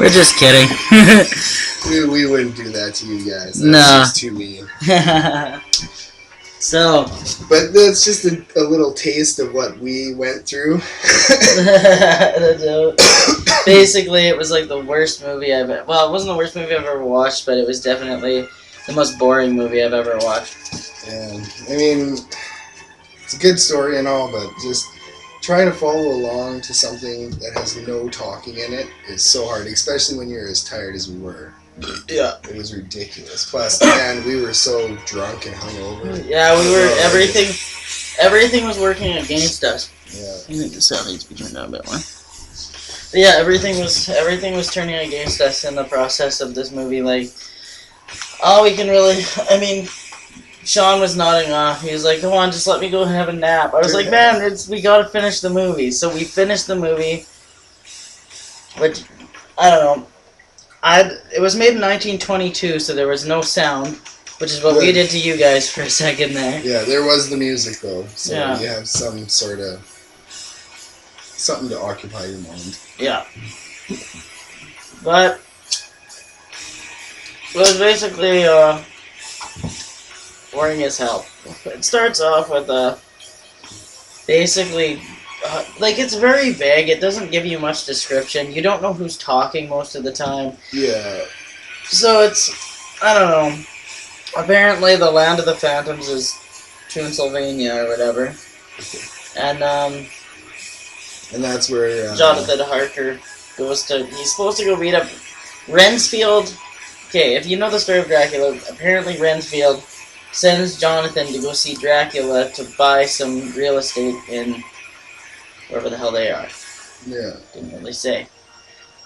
We're just kidding. we wouldn't do that to you guys. That's just too mean. So, but that's just a little taste of what we went through. Basically, it was like the worst movie I've ever... Well, it wasn't the worst movie I've ever watched, but it was definitely the most boring movie I've ever watched. And, I mean, it's a good story and all, but just trying to follow along to something that has no talking in it is so hard, especially when you're as tired as we were. Yeah. It was ridiculous. Plus, man, we were so drunk and hungover. Yeah, we were... Everything was working against us. Yeah. I think the sound needs to be turned down a bit more. But yeah, everything was turning against us in the process of this movie. Like, all we can really... I mean, Sean was nodding off. He was like, come on, just let me go and have a nap. I was like, man, we gotta finish the movie. So we finished the movie. But, I don't know. It was made in 1922, so there was no sound, which is what we did to you guys for a second there. Yeah, there was the music, though. So yeah. You have some sort of... something to occupy your mind. Yeah. But it was basically boring as hell. It starts off with basically like it's very vague. It doesn't give you much description. You don't know who's talking most of the time. Yeah. So it's I don't know. Apparently the land of the phantoms is Transylvania or whatever. And that's where Jonathan Harker goes to... He's supposed to go meet up... Rensfield... Okay, if you know the story of Dracula, apparently Rensfield sends Jonathan to go see Dracula to buy some real estate in... wherever the hell they are. Yeah. Didn't really say.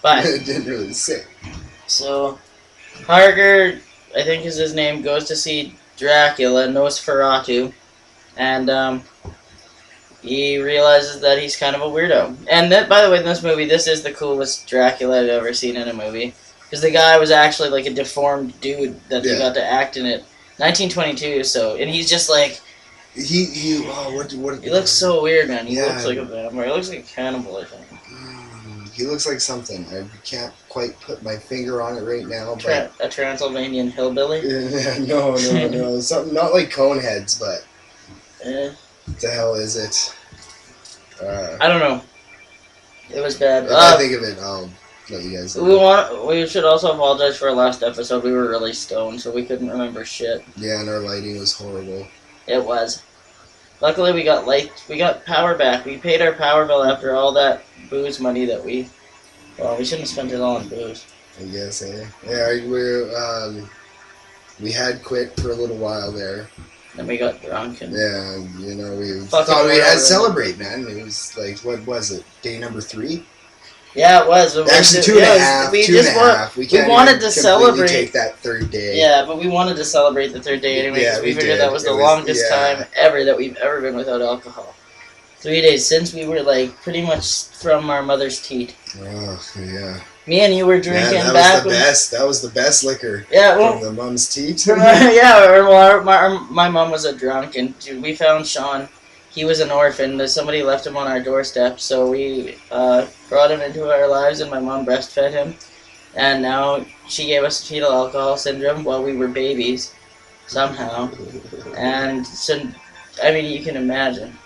But... It didn't really say. So, Harker, I think is his name, goes to see Dracula, Nosferatu, and, he realizes that he's kind of a weirdo. And that, by the way, in this movie, this is the coolest Dracula I've ever seen in a movie. Because the guy was actually like a deformed dude that they got to act in it. 1922, so... And he's just like... He looks so weird, man. He looks like a vampire. He looks like a cannibal, I think. He looks like something. I can't quite put my finger on it right now, but... A Transylvanian hillbilly? No. Something not like Coneheads, but... What the hell is it? I don't know. It was bad. If I think of it, I'll let you guys know. We should also apologize for our last episode. We were really stoned, so we couldn't remember shit. Yeah, and our lighting was horrible. It was. Luckily, we got power back. We paid our power bill after all that booze money that we... Well, we shouldn't have spent it all on booze. I guess, eh? Yeah, we had quit for a little while there. Then we got drunk and... Yeah, you know, we thought we had to celebrate, man. It was like, what was it? Day number 3? Yeah, it was. Actually, 2.5. We wanted to celebrate. Take that third day. Yeah, but we wanted to celebrate the third day anyway, because we figured that was the longest time ever that we've ever been without alcohol. 3 days since we were, like, pretty much from our mother's teat. Oh, yeah. Me and you were drinking that was the best liquor. Yeah, well, from the mom's teat. Yeah, my mom was a drunk, and we found Sean. He was an orphan. Somebody left him on our doorstep, so we brought him into our lives, and my mom breastfed him. And now she gave us fetal alcohol syndrome while we were babies, somehow. And so, I mean, you can imagine.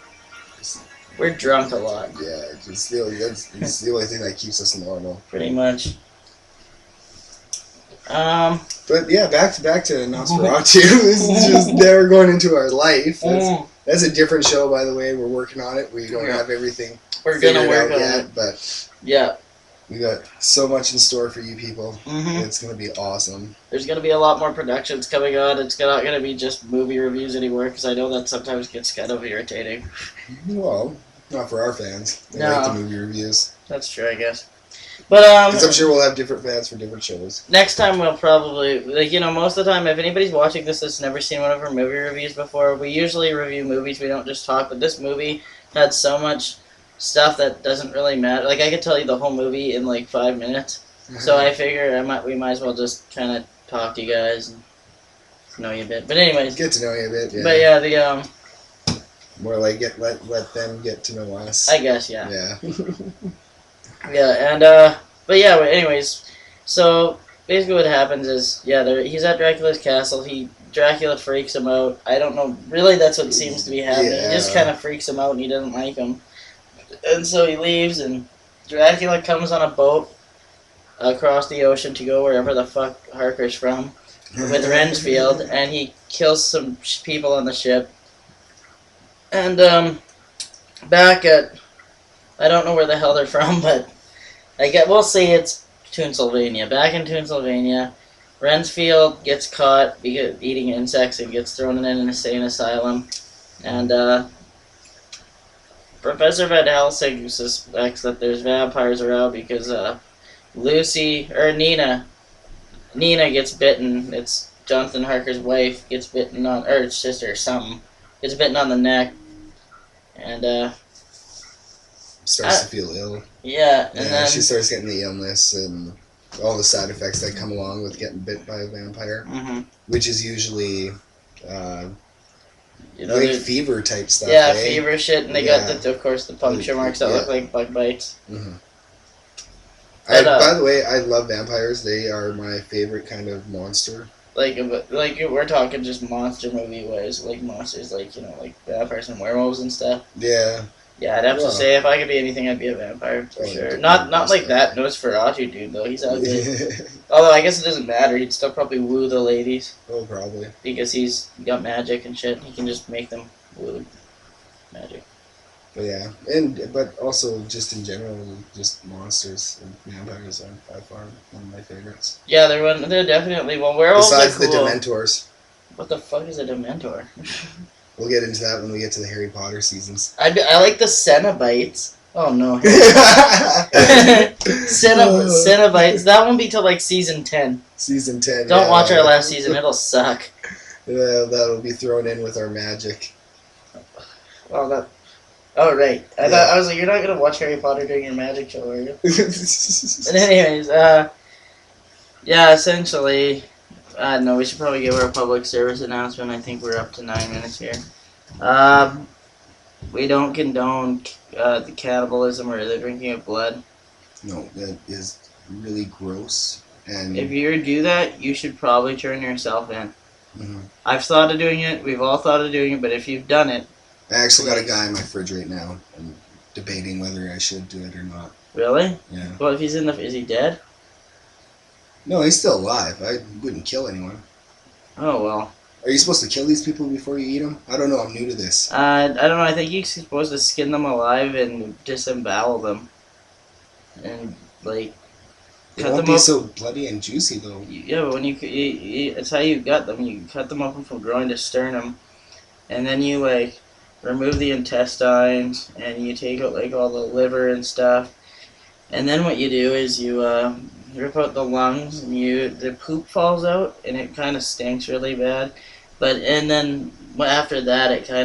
We're drunk a lot. Yeah, it's the only thing that keeps us normal. Pretty much. But yeah, back to Nosferatu. This is just never going into our life. That's a different show, by the way. We're working on it. We don't have everything figured out yet, but yeah, we got so much in store for you people. It's gonna be awesome. There's gonna be a lot more productions coming on. It's not gonna be just movie reviews anymore, because I know that sometimes gets kind of irritating. Well, not for our fans. They like the movie reviews. That's true, I guess. But because I'm sure we'll have different fans for different shows. Next time we'll probably, most of the time, if anybody's watching this that's never seen one of our movie reviews before, we usually review movies. We don't just talk. But this movie had so much stuff that doesn't really matter. Like, I could tell you the whole movie in like 5 minutes. So I figure we might as well just kind of talk to you guys and know you a bit. But anyways, get to know you a bit. Yeah. But yeah, more like let them get to know us. I guess, yeah. Yeah. Yeah, and but yeah. Anyways, So basically, what happens is, he's at Dracula's castle. Dracula freaks him out. I don't know. Really, that's what seems to be happening. Yeah. He just kind of freaks him out, and he doesn't like him. And so he leaves, and Dracula comes on a boat across the ocean to go wherever the fuck Harker's from with Renfield, and he kills some people on the ship. And back at, I don't know where the hell they're from, but we'll say it's Transylvania. Back in Transylvania, Renfield gets caught eating insects and gets thrown in an insane asylum, and Professor Van Helsing suspects that there's vampires around because Nina gets bitten. It's Jonathan Harker's wife gets bitten on, or it's sister or something, gets bitten on the neck, and starts to feel ill. Yeah, and then she starts getting the illness and all the side effects that come along with getting bit by a vampire, which is usually like fever type stuff. Yeah, fever shit, and they got of course the puncture marks that look like bug bites. But, by the way, I love vampires. They are my favorite kind of monster. Like we're talking just monster movie wise, like monsters, like like vampires and werewolves and stuff. Yeah. Yeah, I'd have to say if I could be anything, I'd be a vampire for sure. Not like that Nosferatu dude though. He's ugly. Although I guess it doesn't matter. He'd still probably woo the ladies. Oh, probably. Because he's got magic and shit. He can just make them woo magic. But yeah, but also just in general, just monsters and vampires are by far one of my favorites. Yeah, they're definitely one. Werewolves besides are cool. The Dementors. What the fuck is a Dementor? We'll get into that when we get to the Harry Potter seasons. I like the Cenobites. Oh no. Cenobites. That won't be till like season 10. Season 10. Don't watch our last season. It'll suck. Yeah, that'll be thrown in with our magic. Well, that. Oh right. I was like, you're not gonna watch Harry Potter during your magic show, are you? But anyways, essentially. No, we should probably give our public service announcement. I think we're up to 9 minutes here. We don't condone the cannibalism or the drinking of blood. No, that is really gross. And if you do that, you should probably turn yourself in. I've thought of doing it. We've all thought of doing it. But if you've done it, I actually got a guy in my fridge right now. I'm debating whether I should do it or not. Really? Yeah. Well, if he's is he dead? No, he's still alive. I wouldn't kill anyone. Oh, well. Are you supposed to kill these people before you eat them? I don't know. I'm new to this. I don't know. I think you're supposed to skin them alive and disembowel them. And, like, cut them up. They won't be so bloody and juicy, though. Yeah, but when it's how you gut them. You cut them open from groin to sternum. And then you, like, remove the intestines. And you take out, like, all the liver and stuff. And then what you do is you, rip out the lungs, and the poop falls out, and it kind of stinks really bad. And then after that, it kind